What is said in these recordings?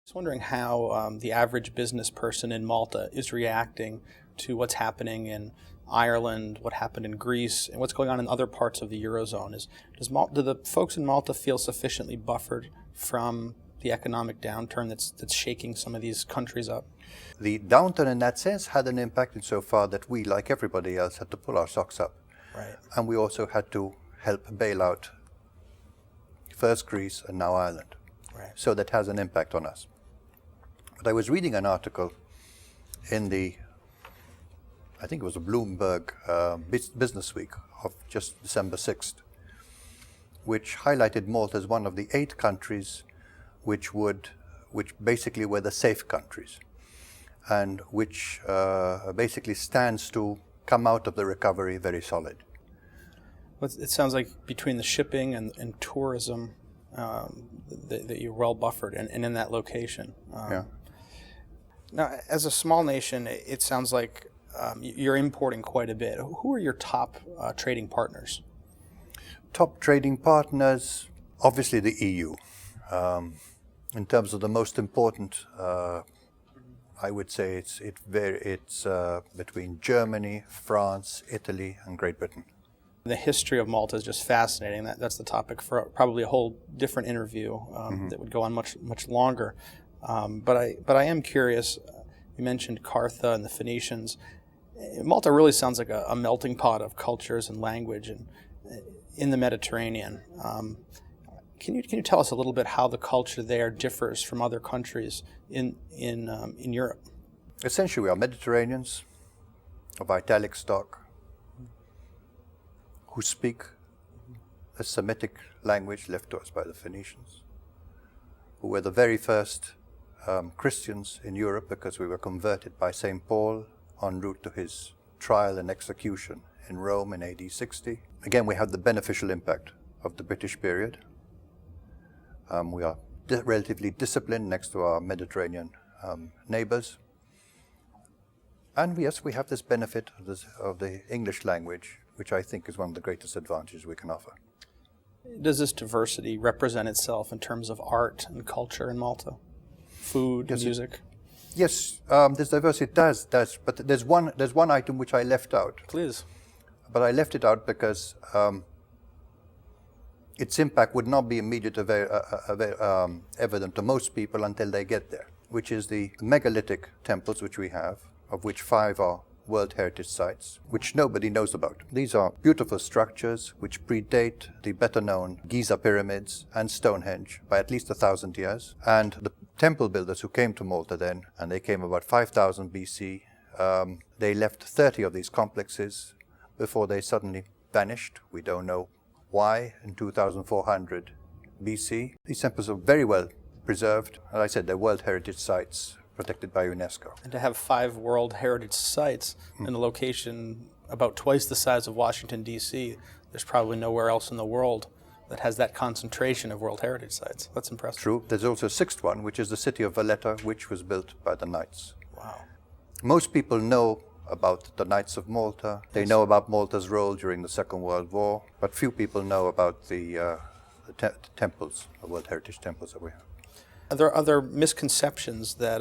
I was wondering how the average business person in Malta is reacting to what's happening in Ireland, what happened in Greece, and what's going on in other parts of the Eurozone. Do the folks in Malta feel sufficiently buffered from the economic downturn that's shaking some of these countries up? The downturn in that sense had an impact insofar that we, like everybody else, had to pull our socks up. Right. And we also had to help bail out first Greece and now Ireland. Right. So that has an impact on us. But I was reading an article in I think it was a Bloomberg Business Week of just December 6th, which highlighted Malta as one of the 8 countries which basically were the safe countries, and which basically stands to come out of the recovery very solid. Well, it sounds like between the shipping and tourism that you're well buffered and in that location. Yeah. Now, as a small nation, it sounds like you're importing quite a bit. Who are your top trading partners? Top trading partners, obviously the EU. In terms of the most important, I would say it's between Germany, France, Italy, and Great Britain. The history of Malta is just fascinating. That's the topic for probably a whole different interview that would go on much longer. But I am curious. You mentioned Cartha and the Phoenicians. Malta really sounds like a melting pot of cultures and language, and in the Mediterranean. Can you tell us a little bit how the culture there differs from other countries in Europe? Essentially, we are Mediterraneans of Italic stock who speak a Semitic language left to us by the Phoenicians, who were the very first Christians in Europe because we were converted by St. Paul en route to his trial and execution in Rome in AD 60. Again, we have the beneficial impact of the British period. We are relatively disciplined next to our Mediterranean neighbors. And yes, we have this benefit of the English language, which I think is one of the greatest advantages we can offer. Does this diversity represent itself in terms of art and culture in Malta? Food, music? Yes, this diversity does. But there's one item which I left out. Please. But I left it out because its impact would not be immediately evident to most people until they get there, which is the megalithic temples which we have, of which 5 are World Heritage Sites, which nobody knows about. These are beautiful structures which predate the better-known Giza pyramids and Stonehenge by at least 1,000 years. And the temple builders who came to Malta then, and they came about 5,000 BC, they left 30 of these complexes before they suddenly vanished. We don't know why in 2400 BC. These temples are very well preserved. As I said, they're World Heritage Sites protected by UNESCO. And to have 5 World Heritage Sites in a location about twice the size of Washington, D.C., there's probably nowhere else in the world that has that concentration of World Heritage Sites. That's impressive. True. There's also a 6th one, which is the city of Valletta, which was built by the Knights. Wow. Most people know about the Knights of Malta. They know about Malta's role during the Second World War, but few people know about the temples, the World Heritage temples that we have. Are there other misconceptions that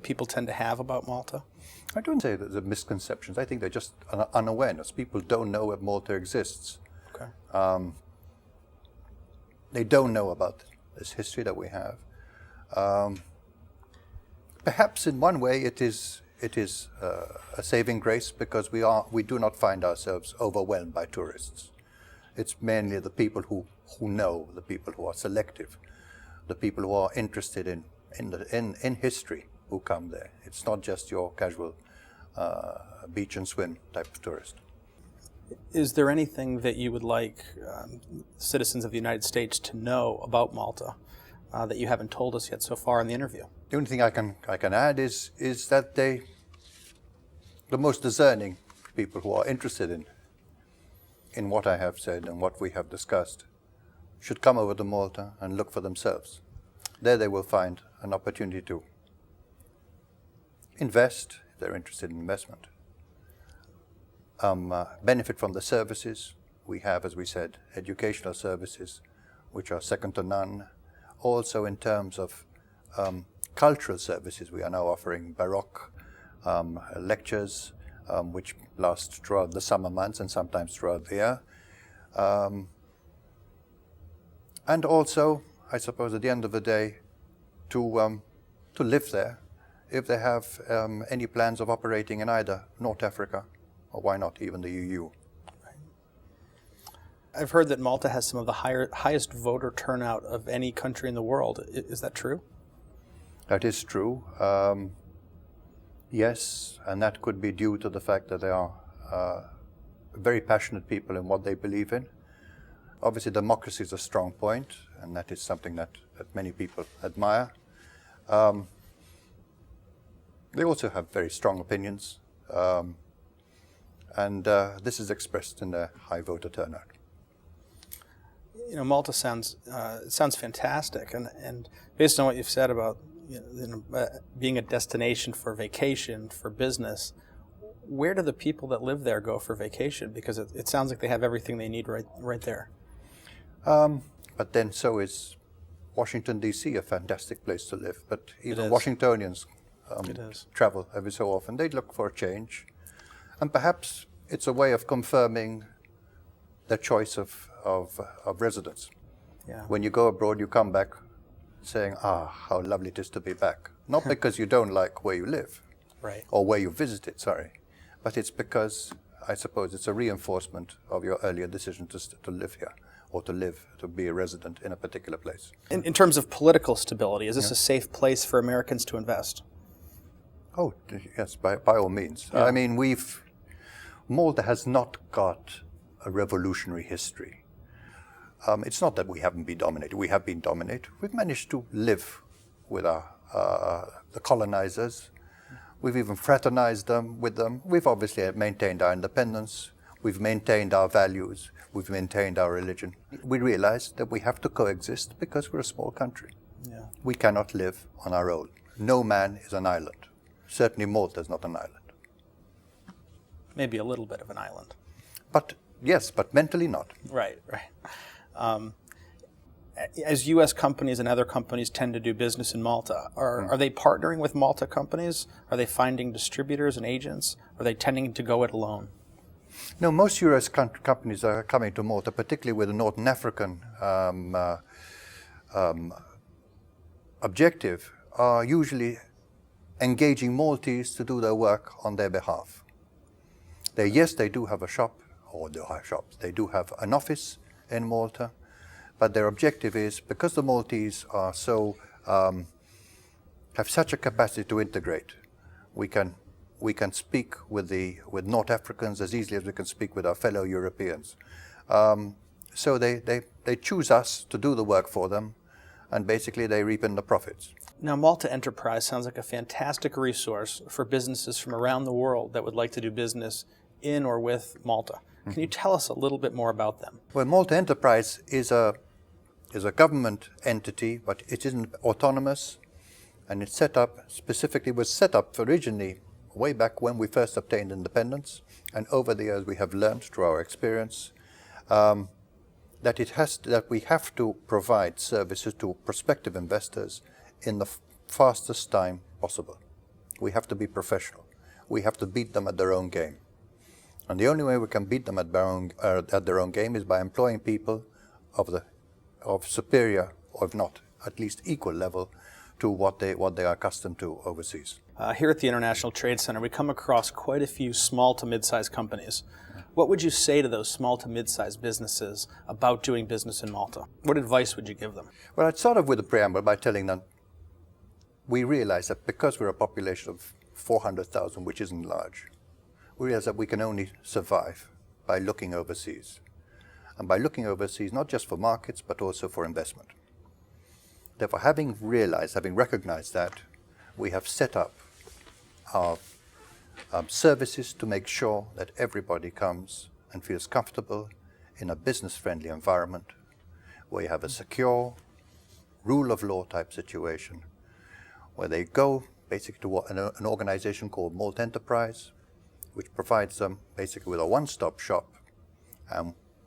people tend to have about Malta? I don't say that they're misconceptions. I think they're just an unawareness. People don't know that Malta exists. Okay. They don't know about this history that we have. Perhaps in one way it is a saving grace because we do not find ourselves overwhelmed by tourists. It's mainly the people who know, the people who are selective, the people who are interested in history who come there. It's not just your casual beach and swim type of tourist. Is there anything that you would like citizens of the United States to know about Malta that you haven't told us yet so far in the interview? The only thing I can add is that the most discerning people who are interested in what I have said and what we have discussed should come over to Malta and look for themselves. There they will find an opportunity to invest, if they're interested in investment, benefit from the services. We have, as we said, educational services, which are second to none. Also in terms of cultural services. We are now offering Baroque lectures, which last throughout the summer months and sometimes throughout the year. And also, I suppose at the end of the day, to live there, if they have any plans of operating in either North Africa, or why not even the EU. I've heard that Malta has some of the highest voter turnout of any country in the world. Is that true? That is true. Yes, and that could be due to the fact that they are very passionate people in what they believe in. Obviously, democracy is a strong point, and that is something that many people admire. They also have very strong opinions, and this is expressed in their high voter turnout. You know, Malta sounds fantastic, and based on what you've said about being a destination for vacation, for business, where do the people that live there go for vacation? Because it sounds like they have everything they need right there. But then so is Washington, D.C., a fantastic place to live. But even Washingtonians travel every so often. They look for a change. And perhaps it's a way of confirming their choice of residence. Yeah. When you go abroad, you come back saying, how lovely it is to be back. Not because you don't like where you live, right, or where you visited, but it's because, I suppose, it's a reinforcement of your earlier decision to live here, or to be a resident in a particular place. In terms of political stability, is this a safe place for Americans to invest? Oh, yes, by all means. Yeah. I mean, Malta has not got a revolutionary history. It's not that we haven't been dominated. We have been dominated. We've managed to live with the colonizers. We've even fraternized with them. We've obviously maintained our independence. We've maintained our values. We've maintained our religion. We realize that we have to coexist because we're a small country. Yeah. We cannot live on our own. No man is an island. Certainly Malta is not an island. Maybe a little bit of an island. But yes, but mentally not. Right. As U.S. companies and other companies tend to do business in Malta, are they partnering with Malta companies? Are they finding distributors and agents? Are they tending to go it alone? No, most U.S. companies are coming to Malta, particularly with a Northern African objective, are usually engaging Maltese to do their work on their behalf. They do have a shop, or they have shops. They do have an office in Malta, but their objective is, because the Maltese are so have such a capacity to integrate, we can speak with North Africans as easily as we can speak with our fellow Europeans. So they choose us to do the work for them, and basically they reap in the profits. Now, Malta Enterprise sounds like a fantastic resource for businesses from around the world that would like to do business in or with Malta. Can you tell us a little bit more about them? Well, Malta Enterprise is a government entity, but it isn't autonomous, and it's was set up originally way back when we first obtained independence, and over the years we have learned through our experience that we have to provide services to prospective investors in the fastest time possible. We have to be professional. We have to beat them at their own game. And the only way we can beat them at their own game is by employing people of superior, or if not, at least equal level to what they are accustomed to overseas. Here at the International Trade Center, we come across quite a few small to mid-sized companies. What would you say to those small to mid-sized businesses about doing business in Malta? What advice would you give them? Well, I'd start off with a preamble by telling them we realize that because we're a population of 400,000, which isn't large, we realize that we can only survive by looking overseas. And by looking overseas, not just for markets, but also for investment. Therefore, having recognized that, we have set up our services to make sure that everybody comes and feels comfortable in a business-friendly environment where you have a secure, rule of law type situation, where they go basically to an organization called Malta Enterprise, which provides them basically with a one-stop shop.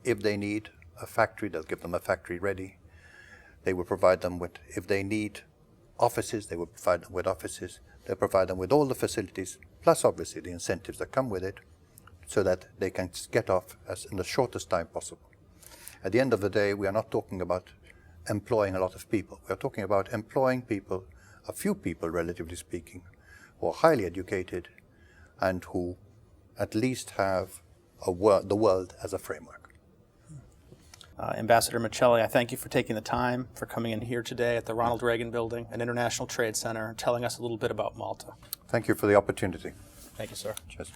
If they need a factory, they'll give them a factory ready. They will provide them with, if they need offices, they will provide them with offices, they provide them with all the facilities, plus obviously the incentives that come with it, so that they can get off as in the shortest time possible. At the end of the day, we are not talking about employing a lot of people. We are talking about employing people, a few people relatively speaking, who are highly educated and who at least have the world as a framework. Ambassador Miceli, I thank you for taking the time, for coming in here today at the Ronald Reagan Building, an International Trade Center, and telling us a little bit about Malta. Thank you for the opportunity. Thank you, sir. Cheers.